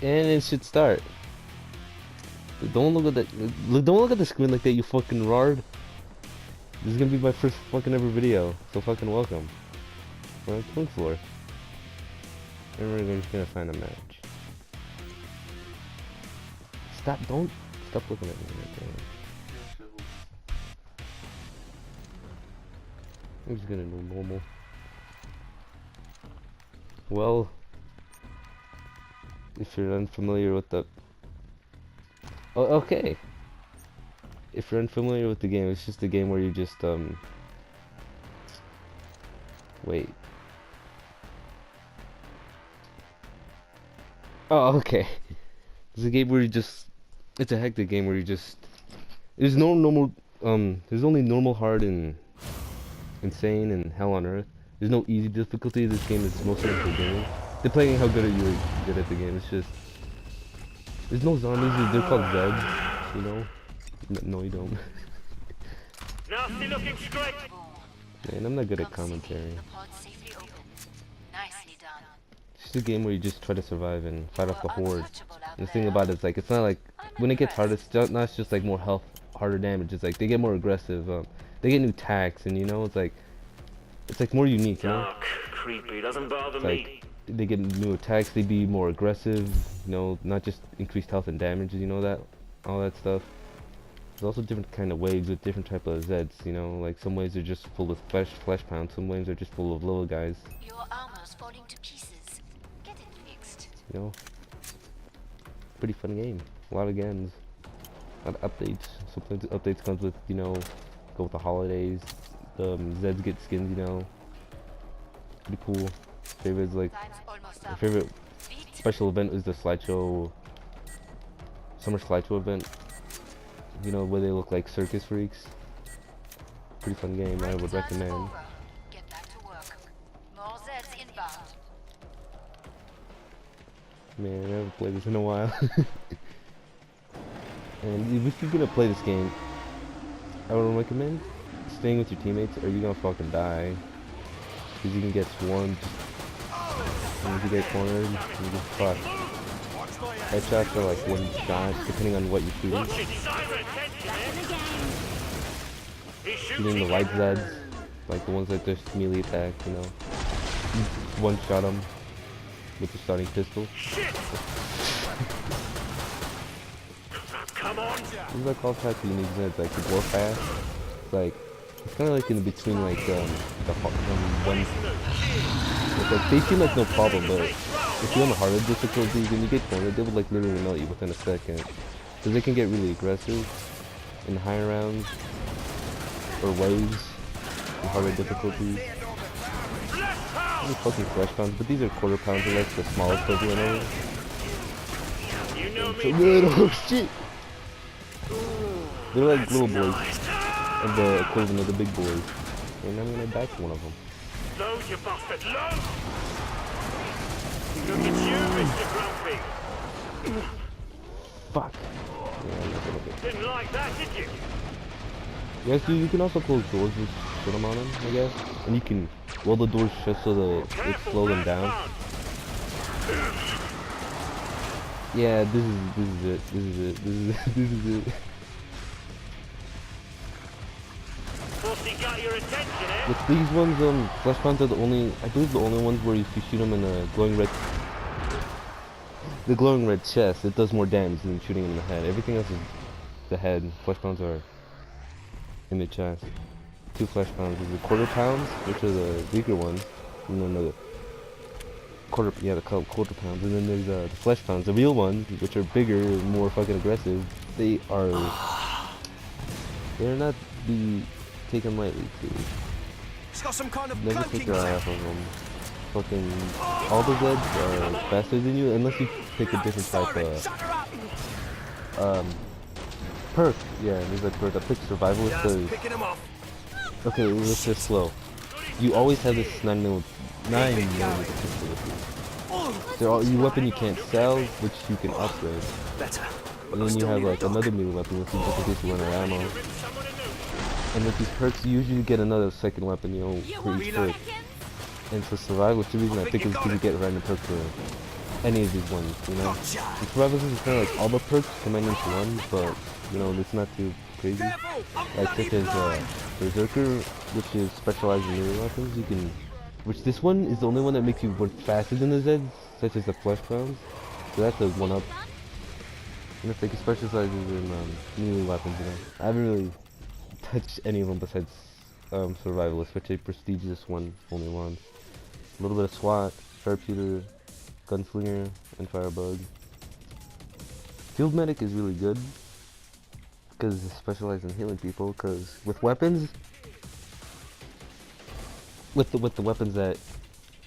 And it should start. Don't look at that. Don't look at the screen like that, you fucking rard. This is gonna be my first fucking ever video, so fucking welcome. We're on the twin floor. And we're just gonna find a match. Stop looking at me right there. I'm just gonna do normal. Well, if you're unfamiliar with the... Oh, okay. If you're unfamiliar with the game, it's just a game where you just, wait. Oh, okay. It's a game where you just... It's a hectic game where you just... There's no normal, there's only normal, hard, and insane, and hell on earth. There's no easy difficulty. This game is mostly for beginners. Depending on how good you are good at the game, it's just... There's no zombies, they're called Zeds, you know? No, you don't. Nasty looking straight. Man, I'm not good at commentary. It's just a game where you just try to survive and fight off the horde. And the thing about it is, like, it's not like... When it gets hard, it's not just like more health, harder damage. It's like they get more aggressive. They get new attacks, and you know, it's like more unique, you know? Dark, creepy, doesn't bother It's like, me. they get new attacks, they be more aggressive, you know, not just increased health and damage, you know, that, all that stuff. There's also different kind of waves with different type of Zeds, you know, like some waves are just full of flesh pounds, some waves are just full of little guys. Your armor's falling to pieces. Get it fixed. You know, pretty fun game. A lot of guns, a lot of updates. Sometimes the updates comes with, you know, go with the holidays. Zeds get skins, you know, pretty cool. Favorites, like, my favorite special event is the slideshow, summer slideshow event. You know, where they look like circus freaks. Pretty fun game, I would recommend. Get back to work. More Zeds inbound. Man, I haven't played this in a while. And if you're gonna play this game, I would recommend staying with your teammates, or you're gonna fucking die. Because you can get swarmed, and if you get cornered, you get fucked. Headshots are like one shot, depending on what you're shooting. Shooting the white Zeds, like the ones that just melee attack, you know. One shot them with the starting pistol. Come on. These are like all types of unique Zeds, like the warpath. It's like, it's kind of like in between, like, one... It's like, they seem like no problem, but if you're on the harder difficulty, when you get cornered, they would like literally melt you within a second. Because they can get really aggressive in higher rounds, or waves, in harder difficulties. These fucking flesh pounds, but these are quarter pounds, are like the smallest equivalent of it. You know So me. good, oh shit! They're like little boys, and the equivalent of the big boys. And I'm gonna die to one of them. Load, you bastard, load! Look at you, Mr. Grumpy. Fuck. Yeah, I'm not gonna get... Didn't like that, did you? Yes, dude, you can also close doors with shut them on them, I guess. And you can roll the doors shut so that it slow them down. Yeah, this is it. Pussy got your attention, eh? With these ones, flesh pounds are the only, I believe the only ones where if you shoot them in the glowing red chest, it does more damage than shooting them in the head. Everything else is the head. Flesh pounds are in the chest. 2 flesh pounds. There's the quarter pounds, which are the weaker ones, and then the quarter pounds, and then there's the flesh pounds, the real ones, which are bigger and more fucking aggressive. They're not be taken lightly too. It's got some kind of Never take cloaking your eye off of them. Fucking all the Zeds are faster than you unless you pick a different type of perk. Yeah, there's a perk. I picked survival. It says, picking them off. okay, let's just slow. You always have this 9mm pistol with you. They're all your weapon you can't sell, which you can upgrade. Better. And then you have like another melee weapon with you just in case you run out of ammo. And with these perks, you usually get another second weapon, you know, for each perk. And for survival, the reason I think is because you get random perks for any of these ones, you know. The survival is kind of like all the perks combined into one, but you know, it's not too crazy. Like such as Berserker, which is specialized in melee weapons. You can, which this one is the only one that makes you work faster than the Zeds, such as the flesh pounds. So that's a one up. And it's like it specializes in melee weapons. You know, I haven't really touched any of them besides Survivalist, which a prestigious one only wants. A little bit of SWAT, Sharpshooter, Gunslinger, and Firebug. Field Medic is really good because it specializes in healing people. Because with weapons, with the weapons that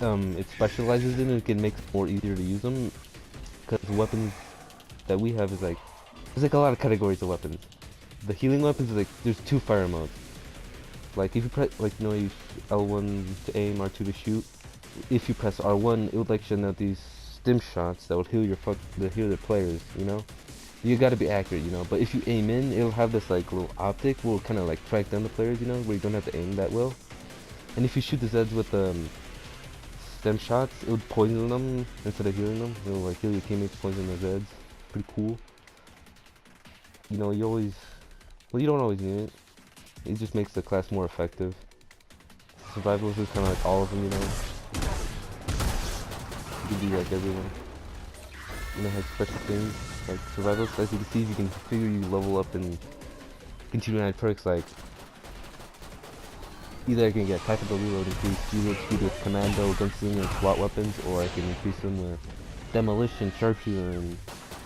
it specializes in, it can make it more easier to use them. Because the weapons that we have is like there's like a lot of categories of weapons. The healing weapons is like there's two fire modes. Like if you press like you know use L1 to aim, R2 to shoot. If you press R1, it would like send out these stim shots that would heal heal the players, you know? You gotta be accurate, you know, but if you aim in, it'll have this like little optic where it'll kinda like track down the players, you know, where you don't have to aim that well. And if you shoot the Zeds with stem shots, it would poison them instead of healing them. It'll like heal your teammates, poison the Zeds. Pretty cool. You know, you don't always need it. It just makes the class more effective. Survivalist is kinda like all of them, you know? You can do like everyone. You know, have special things. Like survivalist, as you can see, you can figure you level up and continue to add perks like either I can get tactical reload, increase reload speed with commando, gunslinger, and SWAT weapons, or I can increase them with demolition, sharpshooter, and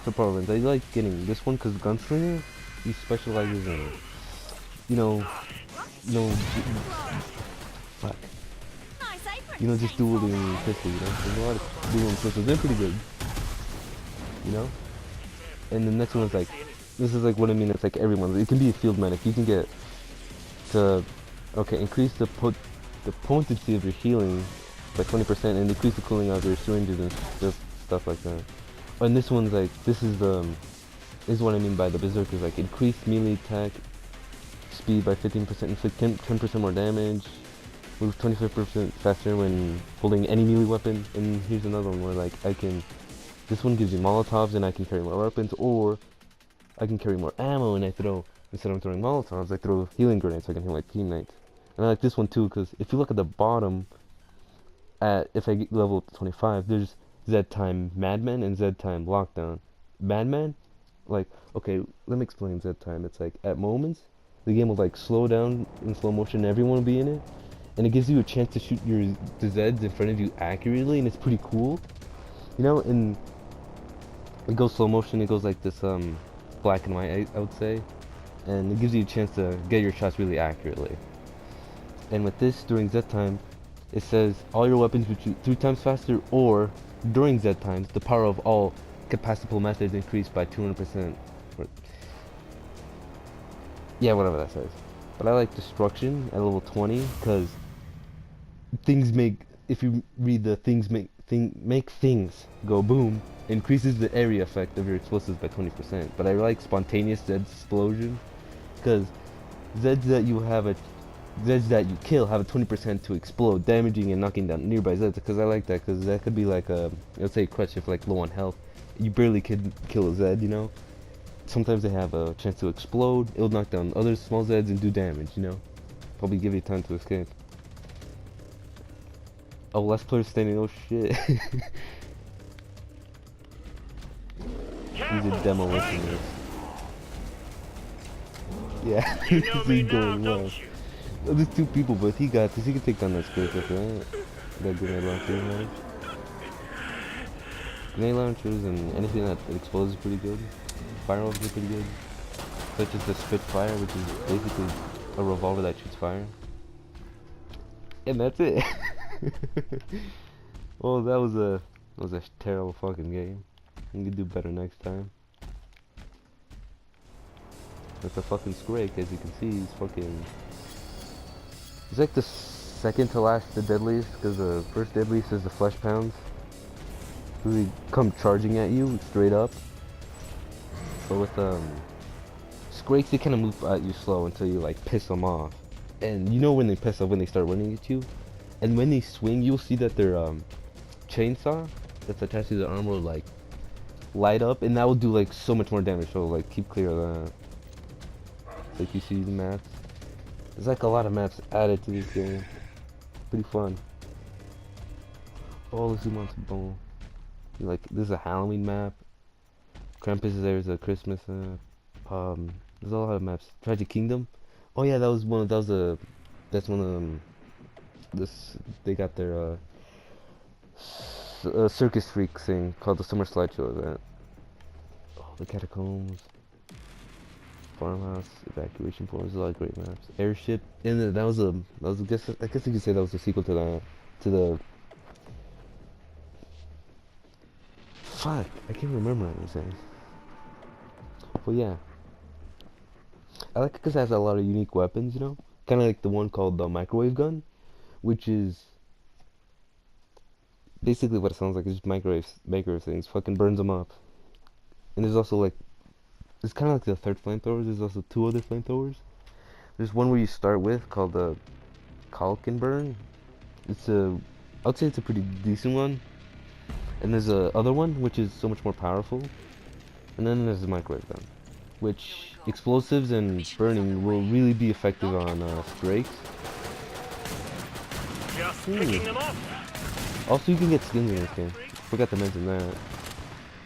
support weapons. I like getting this one because gunslinger, he specializes in, you know, fuck. You know, just dueling pistol, you know? There's a lot of dueling pistols, they're pretty good. You know? And the next one is like, this is like what I mean, it's like everyone. It can be a field medic. You can get to, okay, increase the potency of your healing by 20% and decrease the cooling of your syringes and stuff like that. And this one's like, this is what I mean by the berserkers, like increase melee attack speed by 15%, inflict 10% more damage, move 25% faster when holding any melee weapon. And here's another one where like this one gives you Molotovs and I can carry more weapons, or I can carry more ammo and instead of throwing Molotovs, I throw healing grenades so I can heal my teammates. And I like this one too because if you look at the bottom, if I get level 25, there's Z time Madman and Z time Lockdown. Madman, like, okay, let me explain Z time. It's like at moments, the game will like slow down in slow motion, everyone will be in it, and it gives you a chance to shoot the Zeds in front of you accurately, and it's pretty cool, you know. And it goes slow motion. It goes like this black and white, I would say, and it gives you a chance to get your shots really accurately. And with this, during Z time, it says all your weapons will shoot 3 times faster, or during Z times, the power of all capacitable methods increased by 200%. Yeah, whatever that says. But I like Destruction at level 20 because if you read the make things go boom, increases the area effect of your explosives by 20%. But I like Spontaneous Zed Explosion because Zeds that you kill have a 20% to explode, damaging and knocking down nearby Zeds. Because I like that, because that could be like let's say crutch if like low on health, you barely could kill a Zed, you know. Sometimes they have a chance to explode. It'll knock down other small Zeds and do damage, you know. Probably give you time to escape. Oh, less players standing. Oh shit. These are demolitioners. Yeah, You know me now, going well. don't you? Oh, there's 2 people, but he got this. He can take down that square clip, right? That grenade launcher, right? Grenade launchers and anything that explodes is pretty good. Firearms are pretty good. Such as the Spitfire, which is basically a revolver that shoots fire. And that's it. Well, that was a terrible fucking game. We can do better next time. That's a fucking Scrake, as you can see. He's fucking. He's like the second to last, the deadliest, because the first deadliest is the flesh pounds. They come charging at you straight up. But with Scrakes, they kind of move at you slow until you like piss them off. And you know when they piss off, when they start running at you. And when they swing, you'll see that their chainsaw that's attached to the armor would like light up, and that would do like so much more damage. So like keep clear of that. Like you see the maps. There's like a lot of maps added to this game. Pretty fun. Oh, let's zoom on to bone. Like this is a Halloween map. Krampus is there. There's a Christmas map. There's a lot of maps. Tragic Kingdom. Oh yeah, that was one. That was a. That's one of them. This they got their circus freak thing called the Summer Slideshow event. Oh, the catacombs. Farmhouse, evacuation forms, a lot of great maps. Airship, and that was a I guess you could say that was the sequel to that, to the. Fuck, I can't remember what I was saying. But yeah, I like it because it has a lot of unique weapons, you know, kind of like the one called the microwave gun, which is basically what it sounds like. It's just microwave things, fucking burns them up. And there's also like, it's kind of like the third flamethrowers. There's also two other flamethrowers. There's one where you start with called the Caulk and Burn. I'd say it's a pretty decent one. And there's a other one which is so much more powerful. And then there's the microwave gun, which explosives and burning will really be effective on strakes. Just picking them up. Also, you can get skins in this game. Forgot to mention that.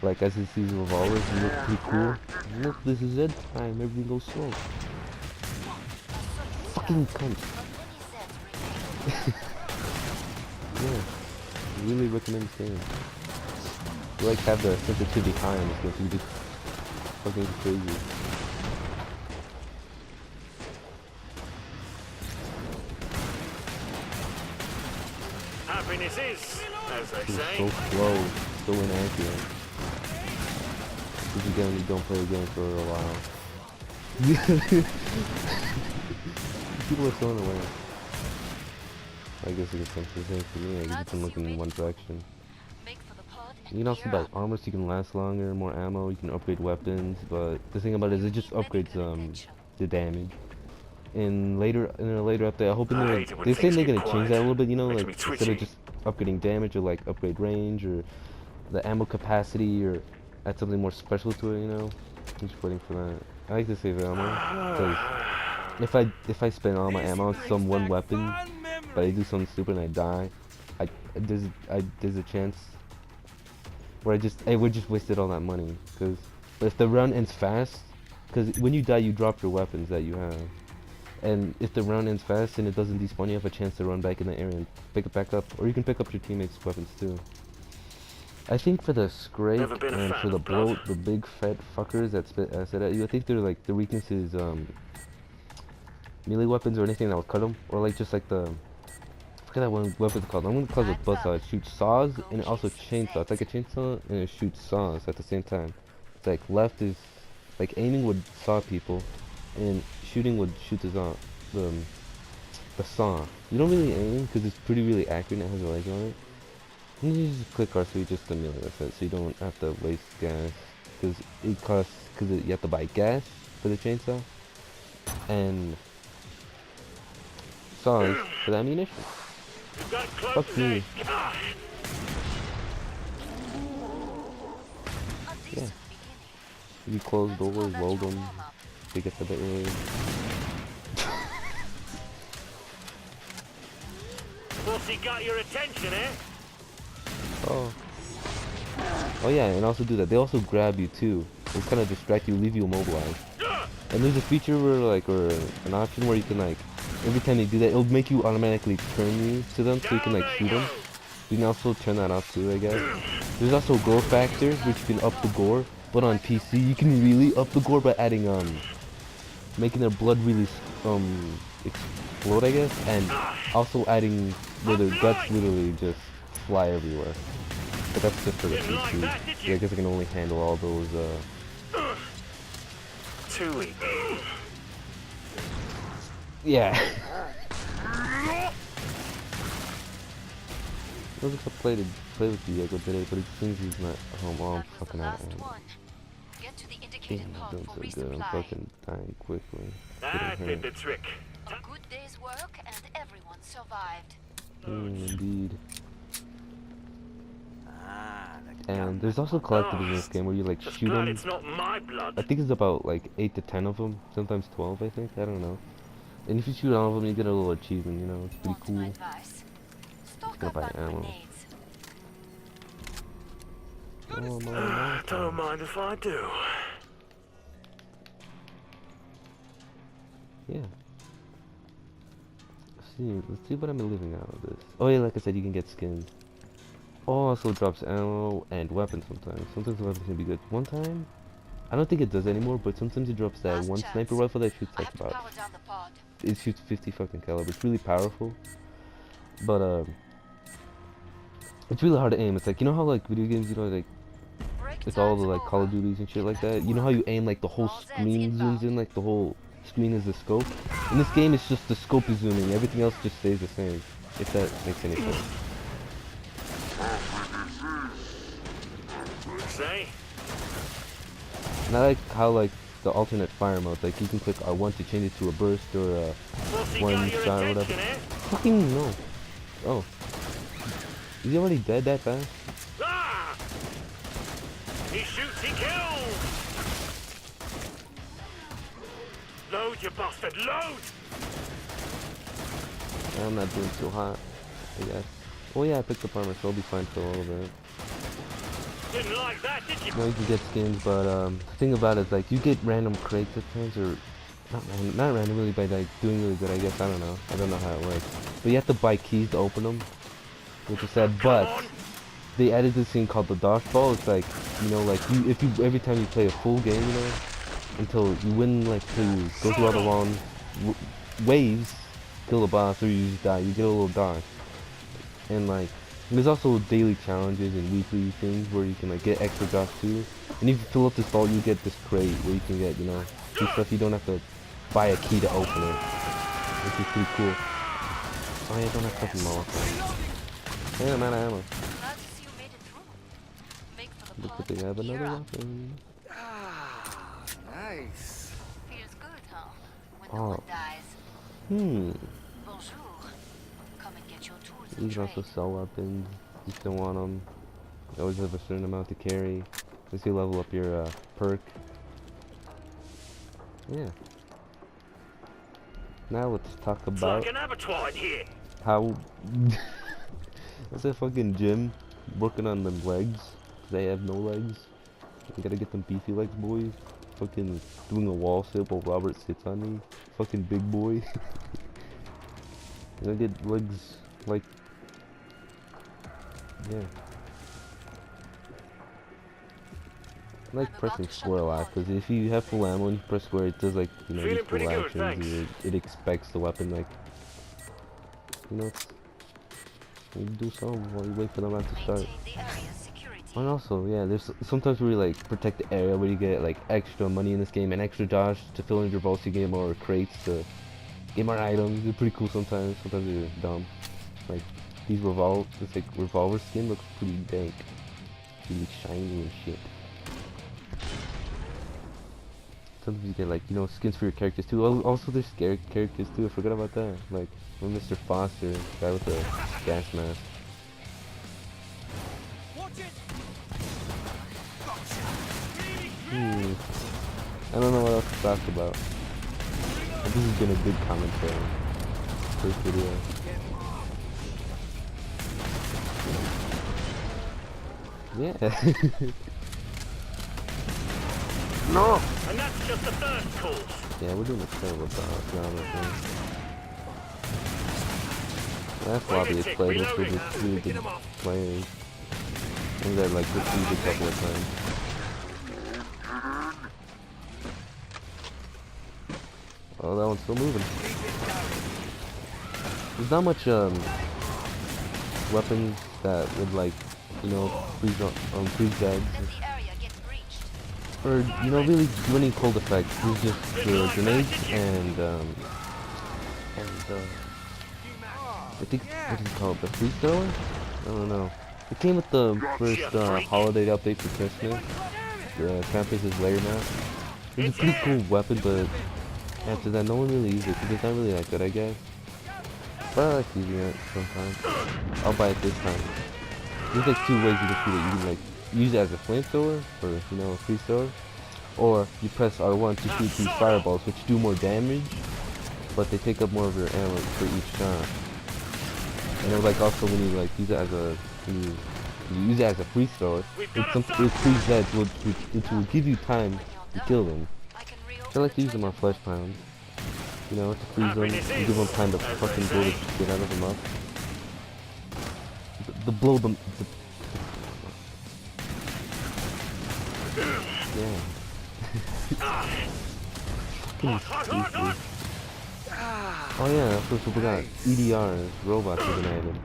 Like as it sees revolvers, it looks pretty cool. Look, this is Zed time. Everything goes slow. Fucking cunt. Yeah, really recommend this game. You like have the sensitivity high on this game, so you just fucking crazy. Happiness is, as they It's say. so slow, so inaccurate. If you don't play the game for a while. People are throwing away. I guess it's the same for me. I guess you can look in one direction. You can also buy armor so you can last longer, more ammo, you can upgrade weapons, but the thing about it is it just upgrades the damage. In a later update, I hope they say they're gonna change that a little bit, you know, like instead of just upgrading damage or like upgrade range or the ammo capacity or add something more special to it, you know. I'm just waiting for that. I like to save ammo because if I spend all my ammo on some one weapon, but I do something stupid and I die, there's a chance where I would just wasted all that money. Because if the round ends fast, because when you die you drop your weapons that you have, and if the round ends fast and it doesn't despawn, you have a chance to run back in the area and pick it back up, or you can pick up your teammates' weapons too. I think for the Scrake and for the bloat, the big fat fuckers that spit at you, I think they're like the weakness is melee weapons or anything that will cut them, or like just like the. I forget that one weapon's called. I'm gonna call it buzzsaw. It shoots saws and it also chainsaw. It's like a chainsaw and it shoots saws at the same time. It's like left is like aiming would saw people, and shooting would shoot the saw. You don't really aim because it's really accurate and it has a leg on it. And you just click R3 just to melee with it, so you don't have to waste gas because you have to buy gas for the chainsaw and saws for the ammunition. Fuck me. Yeah. You close doors, weld them, they get a bit early. Pussy got your attention, eh? Oh. Oh yeah, and also do that. They also grab you too. They kind of distract you, leave you immobilized. And there's a feature where or an option where you can every time they do that, it'll make you automatically turn you to them so you can shoot them. You can also turn that off too, I guess. There's also gore factor, which you can up the gore, but on PC you can really up the gore by adding making their blood really explode, I guess, and also adding where their guts literally just fly everywhere. But that's just for the PC. Yeah, I guess I can only handle all those Too weak. yeah. I was gonna play with Diego today, but it seems he's not home. Oh, I'm fucking out. Damn, I'm doing so good. I'm fucking dying quickly. That did the trick. A good day's work and everyone survived. Indeed. And there's also collectibles in this game where you like Just shoot glad them. it's not my blood. I think it's about like 8 to 10 of them, sometimes 12 I think, I don't know. And if you shoot all of them you get a little achievement, you know, it's pretty Want my cool. advice? Just Stock gonna up buy on ammo. grenades. Oh my Don't mind if I do. Yeah. Let's see what I'm living out of this. Oh yeah, like I said, you can get skins. Also drops ammo and weapons sometimes. Sometimes the weapons can be good. One time, I don't think it does anymore, but sometimes it drops that Last one chance. sniper rifle that shoots I like have to about, power down the pod. it shoots 50 fucking caliber. It's really powerful, but it's really hard to aim. It's like, you know how like video games, you know, like Break with all time's the like Call of over. Duties and shit Get like back to that, you know how work. you aim like the whole All Zeds screen inbound. zooms in, like the whole screen is the scope. In this game, it's just the scope is zooming. Everything else just stays the same. If that makes any sense. Say? And I like how like the alternate fire mode, like you can click R1 to change it to a burst or a What's he one got your shot or attention, whatever. eh? Fucking no. Oh. Is he already dead that fast? Ah! He shoots, he kills! Load, you bastard, load! I'm not doing too hot, I guess. Oh yeah, I picked up armor, so I'll be fine for a little bit. Didn't like that, did you? No, you can get skins, but the thing about it is like you get random crates at times, or not randomly, by like doing really good, I guess. I don't know how it works. But you have to buy keys to open them, which is sad. But on. they added this thing called the dodgeball. It's like, you know, like if you every time you play a full game, you know, until you win, like till you go through all the long waves, kill the boss, or you just die, you get a little dodge. And like there's also daily challenges and weekly things where you can like get extra drops too. And if you fill up this vault, you get this crate where you can get, you know, free stuff. You don't have to buy a key to open it, which is pretty cool. Oh yeah, I don't have fucking molotov. Hey, I'm out of ammo. Glad to see you made it through. Make for the Look pod. what they have, Gear another up. weapon. Ah, nice. Feels good, huh? When Oh. no one dies. Hmm. Bonjour. Come and get your tools You and can also trade. sell weapons. You still want them. You always have a certain amount to carry. As you level up your perk. Yeah. Now let's talk It's about like an abattoir in here. how what's that fucking gym working on them legs? 'Cause they have no legs. You gotta get them beefy legs, boys. Fucking doing a wall sit while Robert sits on me. Fucking big boy. You know, get legs like, yeah. I like I'm about pressing to shut square a the lot, pod. because if you have full ammo and you press square, it does like, you know, Feeling these pretty full good, thanks. actions. It expects the weapon, like, you know, you do something while you wait for the round to start. Maintain the area's security. And also, yeah, there's sometimes where you like protect the area where you get like extra money in this game and extra dodge to fill in your vaults. You get more crates to get more items. They're pretty cool sometimes. Sometimes they're dumb. Like these this like revolver skin looks pretty dank, really shiny and shit. Sometimes you get like, you know, skins for your characters too. Also there's scary characters too. I forgot about that. Like Mr. Foster, the guy with the gas mask. Watch it. I don't know what else to talk about. But this has been a good commentary. First video. Yeah. No! And that's just the first course. Yeah, we're doing a terrible job now, I think. Last Wait a lobby I tick, played was with reloading. this really good players. I think I like defeated a couple of times. Oh, that one's still moving. There's not much weapons that would like, you know, freeze Let Zeds. the area get breached. Or, you know, really do any cold effects. There's just the grenades and I think, what is it called? The freeze thrower? I don't know. It came with the first holiday update for Christmas. The Krampus's lair map. It's a pretty cool weapon, but after that, no one really uses it because it's not really that good, I guess. But I like using it sometimes. I'll buy it this time. There's like two ways you can shoot it. You can like use it as a flamethrower for, you know, a free thrower, or you press R1 to shoot these fireballs, which do more damage, but they take up more of your ammo for each shot. And then, like, also when you like use it as a when you use it as a free thrower, it frees Zeds, which will give you time to kill them. I like to use them on flesh pounds. You know, to freeze them, and give them time to fucking go to get out of them up. The blow them. Yeah. Fucking stupid. Oh yeah, that's what we forgot. EDR robots have been added.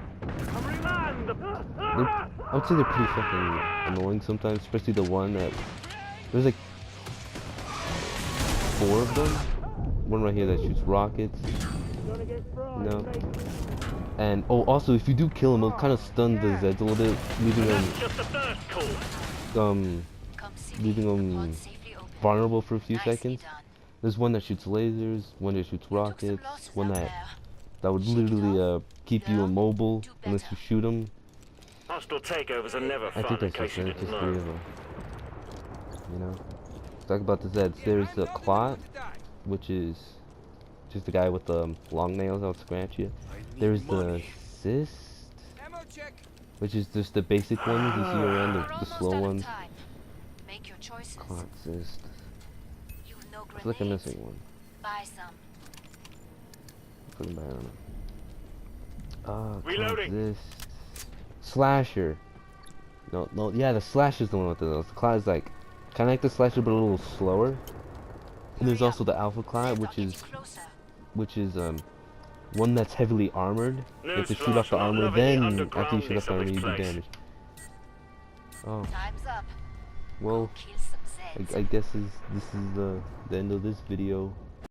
I would say they're pretty fucking annoying sometimes, especially the one that there's like 4 of them. One right here that shoots rockets. You know. And oh, also if you do kill him, it'll kind of stun the Zeds a little bit, leaving them vulnerable for a few seconds. There's one that shoots lasers, one that shoots rockets, one that would literally keep you immobile unless you shoot them. Hostile takeovers are never fun. I think that's just it, just 3 of them. You know. Let's talk about the Zeds. There's the Clot, which is just the guy with the long nails that'll scratch you. There's the Cyst, which is just the basic ones you see around, the slow ones. Clot, Cyst. I feel like I'm missing one. Buy some. Put him back on it. Reloading. This Slasher. No, yeah, the Slasher's the one with the Cloud is like kind of like the Slasher, but a little slower. And there's also the Alpha Cloud, which is one that's heavily armored. You have to shoot off the armor, then after you shoot off the armor, you do damage. Oh. Time's up. Well, Kill some Zeds. I guess this is the end of this video.